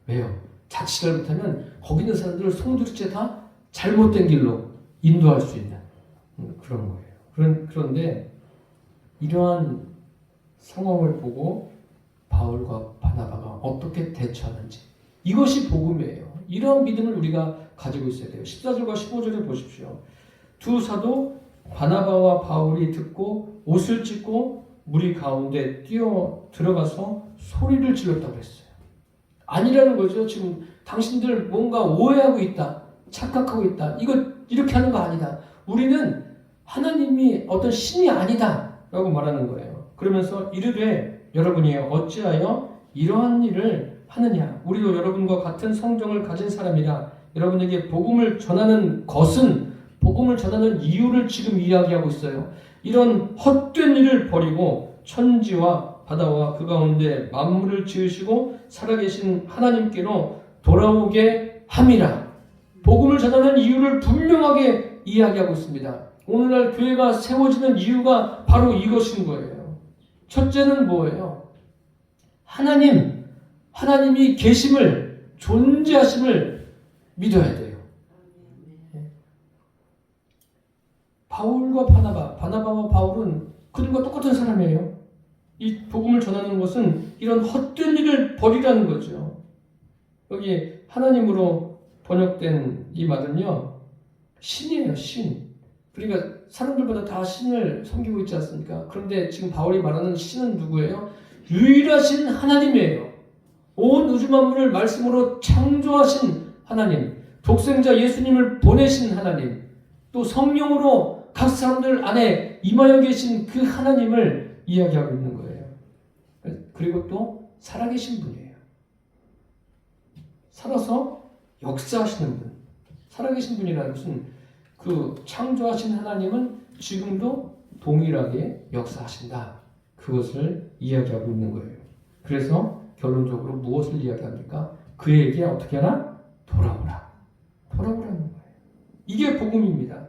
왜요? 자칫 잘못하면 거기 있는 사람들을 송두리째 다 잘못된 길로 인도할 수 있는 그런 거예요. 그런데 이러한 상황을 보고 바울과 바나바가 어떻게 대처하는지 이것이 복음이에요. 이런 믿음을 우리가 가지고 있어야 돼요. 14절과 15절에 보십시오. 두 사도 바나바와 바울이 듣고 옷을 찢고 무리 가운데 뛰어 들어가서 소리를 질렀다고 했어요. 아니라는 거죠. 지금 당신들 뭔가 오해하고 있다. 착각하고 있다. 이렇게 하는 거 아니다. 우리는 하나님이 어떤 신이 아니다. 라고 말하는 거예요. 그러면서 이르되 여러분이 어찌하여 이러한 일을 하느냐. 우리도 여러분과 같은 성정을 가진 사람이라 여러분에게 복음을 전하는 것은 복음을 전하는 이유를 지금 이야기하고 있어요. 이런 헛된 일을 버리고 천지와 바다와 그 가운데 만물을 지으시고 살아계신 하나님께로 돌아오게 함이라. 복음을 전하는 이유를 분명하게 이야기하고 있습니다. 오늘날 교회가 세워지는 이유가 바로 이것인 거예요. 첫째는 뭐예요? 하나님이 계심을, 존재하심을 믿어야 돼요. 바울과 바나바와 바울은 그들과 똑같은 사람이에요. 이 복음을 전하는 것은 이런 헛된 일을 버리라는 거죠. 여기 하나님으로 번역된 이 말은요, 신이에요, 신. 그러니까 사람들마다 다 신을 섬기고 있지 않습니까? 그런데 지금 바울이 말하는 신은 누구예요? 유일하신 하나님이에요. 온 우주 만물을 말씀으로 창조하신 하나님, 독생자 예수님을 보내신 하나님, 또 성령으로 각 사람들 안에 임하여 계신 그 하나님을 이야기하고 있는 거예요. 그리고 또 살아계신 분이에요. 살아서 역사하시는 분. 살아계신 분이라는 것은 그 창조하신 하나님은 지금도 동일하게 역사하신다. 그것을 이야기하고 있는 거예요. 그래서 결론적으로 무엇을 이야기합니까? 그에게 어떻게 하라? 돌아오라. 돌아오라는 거예요. 이게 복음입니다.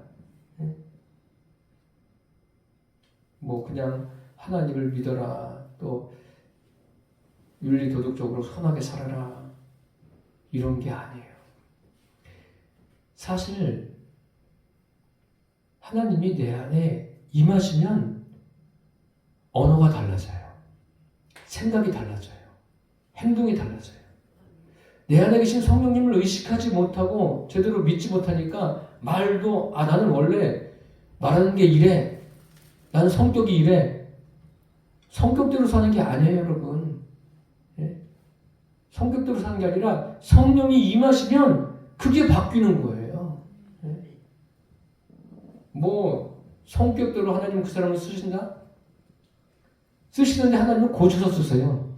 뭐 그냥 하나님을 믿어라, 또 윤리 도덕적으로 선하게 살아라, 이런 게 아니에요. 사실 하나님이 내 안에 임하시면 언어가 달라져요. 생각이 달라져요. 행동이 달라져요. 내 안에 계신 성령님을 의식하지 못하고 제대로 믿지 못하니까 말도 나는 원래 말하는 게 이래, 나는 성격이 이래. 성격대로 사는 게 아니에요, 여러분. 예? 성격대로 사는 게 아니라 성령이 임하시면 그게 바뀌는 거예요. 예? 뭐 성격대로 하나님 그 사람을 쓰신다? 쓰시는데 하나님은 고쳐서 쓰세요.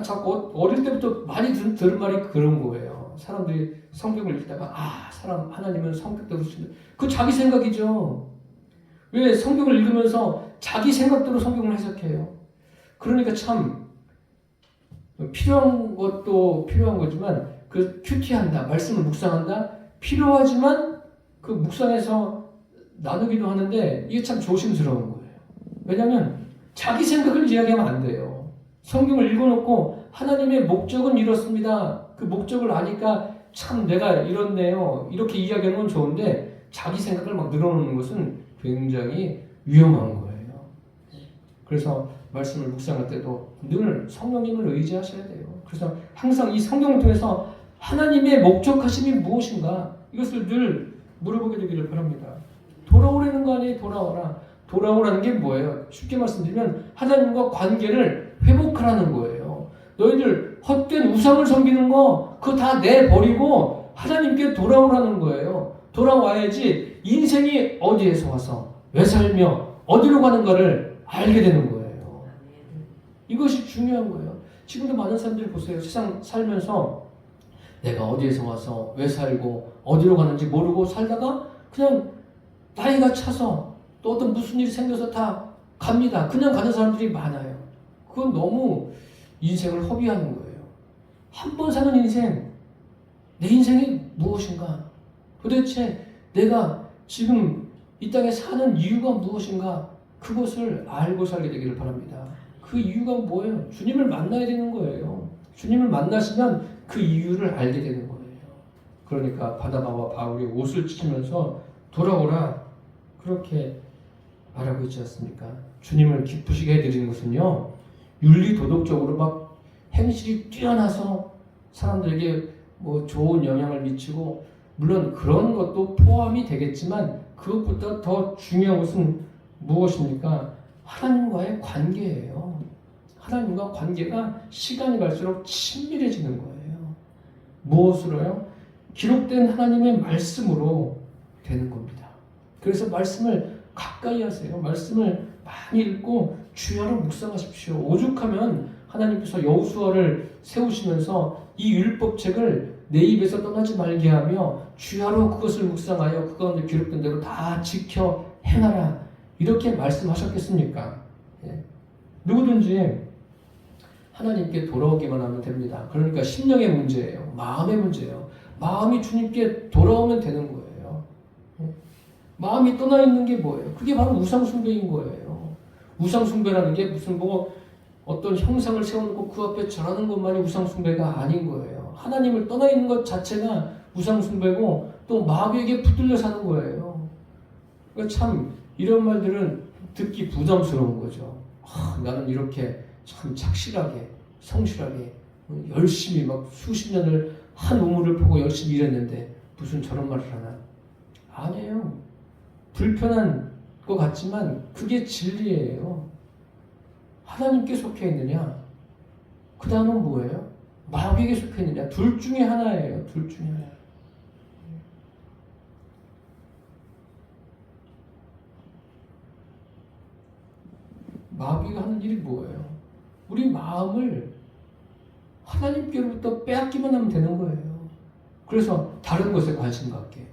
자꾸 어릴 때부터 많이 들은 말이 그런 거예요. 사람들이 성경을 읽다가 하나님은 성격대로 쓰신다. 그거 자기 생각이죠. 왜 성경을 읽으면서 자기 생각대로 성경을 해석해요. 그러니까 참 필요한 것도 필요한 거지만 그 큐티한다, 말씀을 묵상한다, 필요하지만 그 묵상해서 나누기도 하는데 이게 참 조심스러운 거예요. 왜냐하면 자기 생각을 이야기하면 안 돼요. 성경을 읽어놓고 하나님의 목적은 이렇습니다. 그 목적을 아니까 참 내가 이렇네요. 이렇게 이야기하는 건 좋은데 자기 생각을 막 늘어놓는 것은 굉장히 위험한 거예요. 그래서 말씀을 묵상할 때도 늘 성령님을 의지하셔야 돼요. 그래서 항상 이 성경을 통해서 하나님의 목적하심이 무엇인가 이것을 늘 물어보게 되기를 바랍니다. 돌아오라는 거 아니에요? 돌아오라. 돌아오라는 게 뭐예요? 쉽게 말씀드리면 하나님과 관계를 회복하라는 거예요. 너희들 헛된 우상을 섬기는 거 그거 다 내버리고 하나님께 돌아오라는 거예요. 돌아와야지 인생이 어디에서 와서 왜 살며 어디로 가는가를 알게 되는 거예요. 이것이 중요한 거예요. 지금도 많은 사람들이 보세요. 세상 살면서 내가 어디에서 와서 왜 살고 어디로 가는지 모르고 살다가 그냥 나이가 차서 또 어떤 무슨 일이 생겨서 다 갑니다. 그냥 가는 사람들이 많아요. 그건 너무 인생을 허비하는 거예요. 한 번 사는 인생, 내 인생이 무엇인가? 도대체 내가 지금 이 땅에 사는 이유가 무엇인가? 그것을 알고 살게 되기를 바랍니다. 그 이유가 뭐예요? 주님을 만나야 되는 거예요. 주님을 만나시면 그 이유를 알게 되는 거예요. 그러니까 바나바와 바울이 옷을 찢으면서 돌아오라 그렇게 말하고 있지 않습니까? 주님을 기쁘시게 해드리는 것은요, 윤리 도덕적으로 막 행실이 뛰어나서 사람들에게 뭐 좋은 영향을 미치고, 물론 그런 것도 포함이 되겠지만 그것보다 더 중요한 것은 무엇입니까? 하나님과의 관계예요. 하나님과 관계가 시간이 갈수록 친밀해지는 거예요. 무엇으로요? 기록된 하나님의 말씀으로 되는 겁니다. 그래서 말씀을 가까이 하세요. 말씀을 많이 읽고 주야로 묵상하십시오. 오죽하면 하나님께서 여호수아를 세우시면서 이 율법책을 내 입에서 떠나지 말게 하며 주야로 그것을 묵상하여 그 가운데 기록된 대로 다 지켜 행하라 이렇게 말씀하셨겠습니까? 예. 누구든지 하나님께 돌아오기만 하면 됩니다. 그러니까 심령의 문제예요. 마음의 문제예요. 마음이 주님께 돌아오면 되는 거예요. 예. 마음이 떠나 있는 게 뭐예요? 그게 바로 우상 숭배인 거예요. 우상 숭배라는 게 무슨 뭐 어떤 형상을 세워놓고 그 앞에 절하는 것만이 우상 숭배가 아닌 거예요. 하나님을 떠나 있는 것 자체가 우상 숭배고 또 마귀에게 붙들려 사는 거예요. 그러니까 참 이런 말들은 듣기 부담스러운 거죠. 나는 이렇게 참 착실하게 성실하게 열심히 막 수십 년을 한 우물을 보고 열심히 일했는데 무슨 저런 말을 하나? 아니에요. 불편한 것 같지만 그게 진리예요. 하나님께 속해 있느냐? 그 다음은 뭐예요? 마귀에게 속해 있느냐? 둘 중에 하나예요. 둘 중에 하나. 마귀가 하는 일이 뭐예요? 우리 마음을 하나님께로부터 빼앗기만 하면 되는 거예요. 그래서 다른 것에 관심 갖게.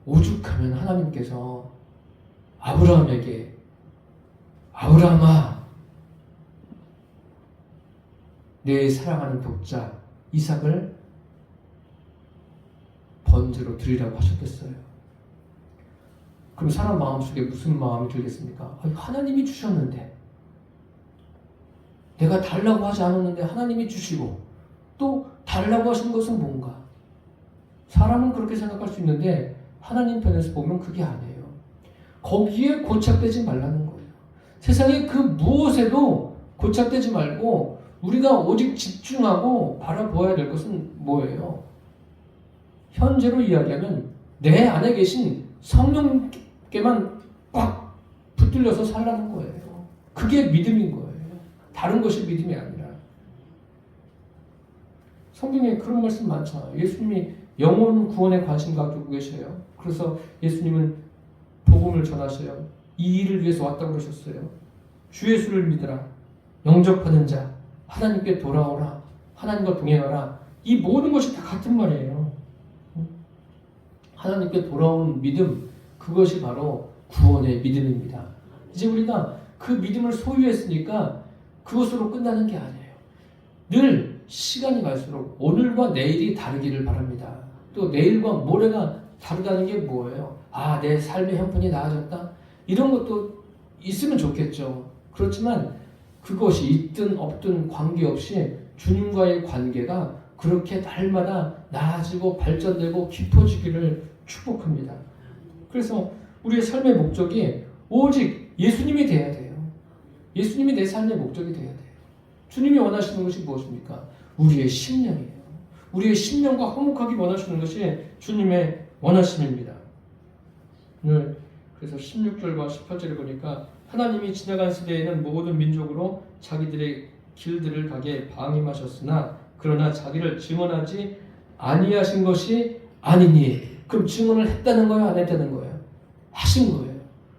오죽하면 하나님께서 아브라함에게 아브라함아 내 사랑하는 독자 이삭을 번제로 드리라고 하셨겠어요. 그럼 사람 마음속에 무슨 마음이 들겠습니까? 하나님이 주셨는데, 내가 달라고 하지 않았는데 하나님이 주시고 또 달라고 하신 것은 뭔가? 사람은 그렇게 생각할 수 있는데 하나님 편에서 보면 그게 아니에요. 거기에 고착되지 말라는 거예요. 세상의 그 무엇에도 고착되지 말고 우리가 오직 집중하고 바라보아야 될 것은 뭐예요? 현재로 이야기하면 내 안에 계신 성령께만 꽉 붙들려서 살라는 거예요. 그게 믿음인 거예요. 다른 것이 믿음이 아니라. 성경에 그런 말씀 많잖아요. 예수님이 영혼 구원에 관심 가지고 계셔요. 그래서 예수님은 복음을 전하셔요. 이 일을 위해서 왔다고 그러셨어요. 주 예수를 믿으라. 영접하는 자, 하나님께 돌아오라. 하나님과 동행하라. 이 모든 것이 다 같은 말이에요. 하나님께 돌아온 믿음, 그것이 바로 구원의 믿음입니다. 이제 우리가 그 믿음을 소유했으니까 그것으로 끝나는 게 아니에요. 늘 시간이 갈수록 오늘과 내일이 다르기를 바랍니다. 또 내일과 모레가 다르다는 게 뭐예요? 내 삶의 형편이 나아졌다? 이런 것도 있으면 좋겠죠. 그렇지만 그것이 있든 없든 관계없이 주님과의 관계가 그렇게 날마다 나아지고 발전되고 깊어지기를 축복합니다. 그래서 우리의 삶의 목적이 오직 예수님이 돼야 돼요. 예수님이 내 삶의 목적이 돼야 돼요. 주님이 원하시는 것이 무엇입니까? 우리의 심령이에요. 우리의 심령과 화목하기 원하시는 것이 주님의 원하심입니다. 오늘 그래서 16절과 18절에 보니까 하나님이 지나간 시대에는 모든 민족으로 자기들의 길들을 가게 방임하셨으나 그러나 자기를 증언하지 아니하신 것이 아니니. 그럼 증언을 했다는 거예요? 안 했다는 거예요? 하신 거예요.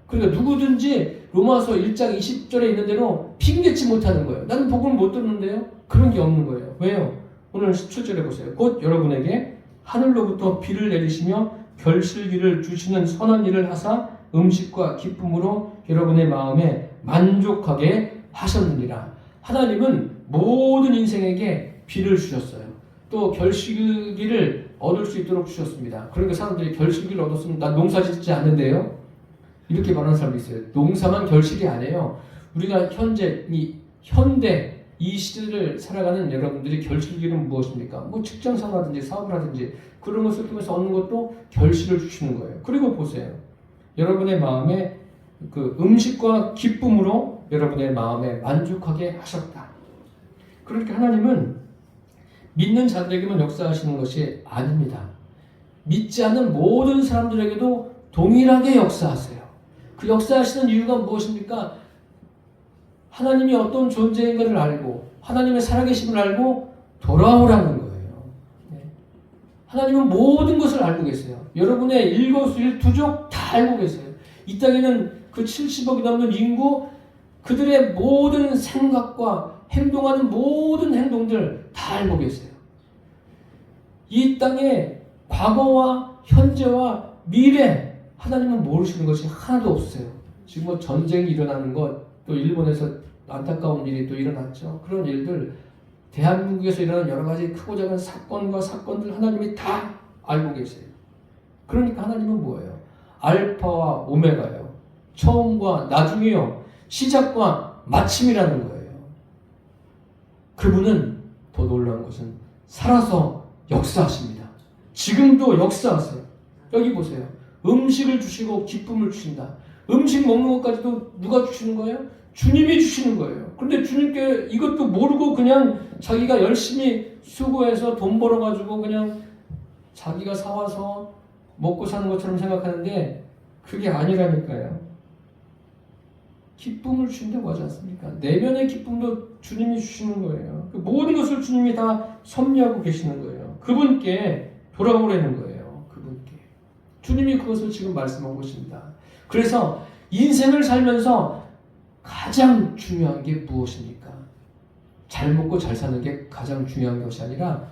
그러니까 누구든지 로마서 1장 20절에 있는 대로 핑계치 못하는 거예요. 나는 복음을 못 듣는데요? 그런 게 없는 거예요. 왜요? 오늘 17절에 보세요. 곧 여러분에게 하늘로부터 비를 내리시며 결실기를 주시는 선한 일을 하사 음식과 기쁨으로 여러분의 마음에 만족하게 하셨느니라. 하나님은 모든 인생에게 비를 주셨어요. 또 결실기를 얻을 수 있도록 주셨습니다. 그러니까 사람들이 결실기를 얻었으면 난 농사 짓지 않는데요? 이렇게 말하는 사람이 있어요. 농사만 결실이 아니에요. 우리가 현대 이 시대를 살아가는 여러분들이 결실기는 무엇입니까? 뭐 직장생활하든지 사업을 하든지 그런 것을 통해서 얻는 것도 결실을 주시는 거예요. 그리고 보세요. 여러분의 마음에 그 음식과 기쁨으로 여러분의 마음에 만족하게 하셨다. 그렇게 하나님은 믿는 자들에게만 역사하시는 것이 아닙니다. 믿지 않는 모든 사람들에게도 동일하게 역사하세요. 그 역사하시는 이유가 무엇입니까? 하나님이 어떤 존재인가를 알고 하나님의 살아계심을 알고 돌아오라는 거예요. 하나님은 모든 것을 알고 계세요. 여러분의 일거수일투족 다 알고 계세요. 이 땅에는 그 70억이 넘는 인구, 그들의 모든 생각과 행동하는 모든 행동들 다 알고 계세요. 이 땅에 과거와 현재와 미래, 하나님은 모르시는 것이 하나도 없어요. 지금 뭐 전쟁이 일어나는 것, 또 일본에서 안타까운 일이 또 일어났죠. 그런 일들, 대한민국에서 일어나는 여러 가지 크고 작은 사건과 사건들 하나님이 다 알고 계세요. 그러니까 하나님은 뭐예요? 알파와 오메가예요. 처음과 나중이요. 시작과 마침이라는 거예요. 그분은 더 놀라운 것은 살아서 역사하십니다. 지금도 역사하세요. 여기 보세요. 음식을 주시고 기쁨을 주신다. 음식 먹는 것까지도 누가 주시는 거예요? 주님이 주시는 거예요. 그런데 주님께 이것도 모르고 그냥 자기가 열심히 수고해서 돈 벌어가지고 그냥 자기가 사와서 먹고 사는 것처럼 생각하는데 그게 아니라니까요. 기쁨을 주신다고 하지 않습니까? 내면의 기쁨도 주님이 주시는 거예요. 그 모든 것을 주님이 다 섭리하고 계시는 거예요. 그분께 돌아오라는 거예요. 그분께. 주님이 그것을 지금 말씀하고 계십니다. 그래서 인생을 살면서 가장 중요한 게 무엇입니까? 잘 먹고 잘 사는 게 가장 중요한 것이 아니라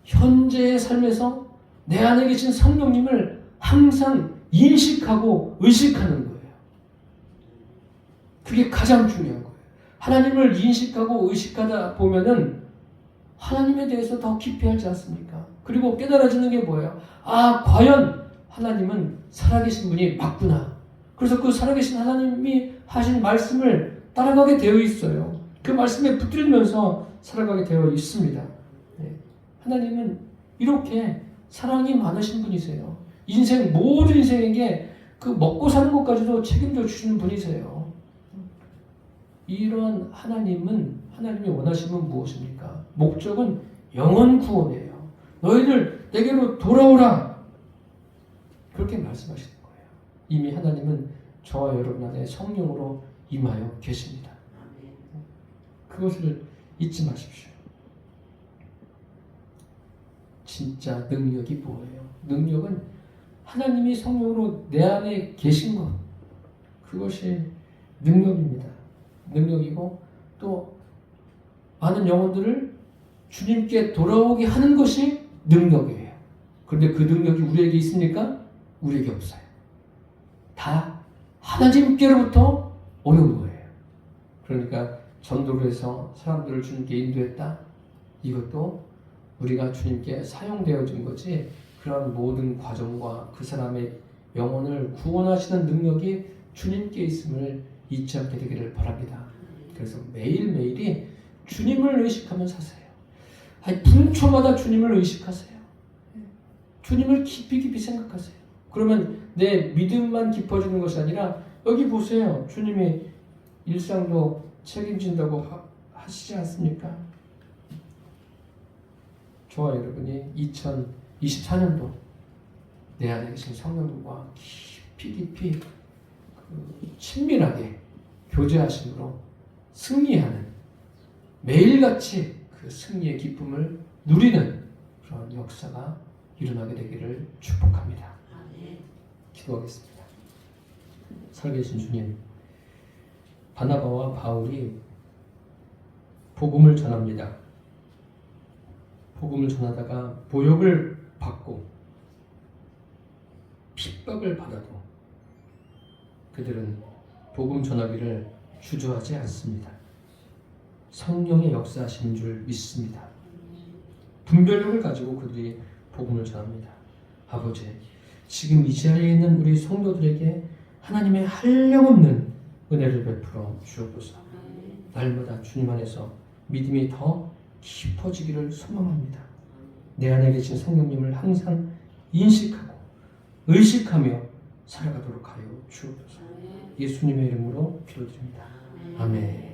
현재의 삶에서 내 안에 계신 성령님을 항상 인식하고 의식하는 거예요. 그게 가장 중요한 거예요. 하나님을 인식하고 의식하다 보면은 하나님에 대해서 더 깊이 알지 않습니까? 그리고 깨달아지는 게 뭐예요? 아, 과연 하나님은 살아계신 분이 맞구나. 그래서 그 살아계신 하나님이 하신 말씀을 따라가게 되어 있어요. 그 말씀에 붙들면서 살아가게 되어 있습니다. 네. 하나님은 이렇게 사랑이 많으신 분이세요. 인생 모든 인생에게 그 먹고 사는 것까지도 책임져 주시는 분이세요. 이러한 하나님이 원하시면 무엇입니까? 목적은 영혼 구원이에요. 너희들 내게로 돌아오라. 그렇게 말씀하시는 거예요. 이미 하나님은 저와 여러분 안에 성령으로 임하여 계십니다. 그것을 잊지 마십시오. 진짜 능력이 뭐예요? 능력은 하나님이 성령으로 내 안에 계신 것, 그것이 능력입니다. 능력이고 또 많은 영혼들을 주님께 돌아오게 하는 것이 능력이에요. 그런데 그 능력이 우리에게 있습니까? 우리에게 없어요. 다 하나님께로부터 오는 거예요. 그러니까 전도를 해서 사람들을 주님께 인도했다. 이것도 우리가 주님께 사용되어진 거지, 그런 모든 과정과 그 사람의 영혼을 구원하시는 능력이 주님께 있음을 잊지 않게 되기를 바랍니다. 그래서 매일매일이 주님을 의식하며 사세요. 분초마다 주님을 의식하세요. 주님을 깊이 생각하세요. 그러면 내 믿음만 깊어지는 것이 아니라, 여기 보세요. 주님이 일상도 책임진다고 하시지 않습니까? 저와 여러분이 2024년도 내 안에 계신 성령님과 깊이 친밀하게 교제하심으로 승리하는, 매일같이 그 승리의 기쁨을 누리는 그런 역사가 일어나게 되기를 축복합니다. 기도하겠습니다. 살아계신 주님, 바나바와 바울이 복음을 전합니다. 복음을 전하다가 모욕을 받고 핍박을 받아도 그들은 복음 전하기를 주저하지 않습니다. 성령의 역사하시는 줄 믿습니다. 분별력을 가지고 그들이 복음을 전합니다. 아버지, 지금 이 자리에 있는 우리 성도들에게 하나님의 한량없는 은혜를 베풀어 주옵소서. 날마다 주님 안에서 믿음이 더 깊어지기를 소망합니다. 내 안에 계신 성령님을 항상 인식하고 의식하며 살아가도록 하여 주옵소서. 예수님의 이름으로 기도드립니다. 아멘.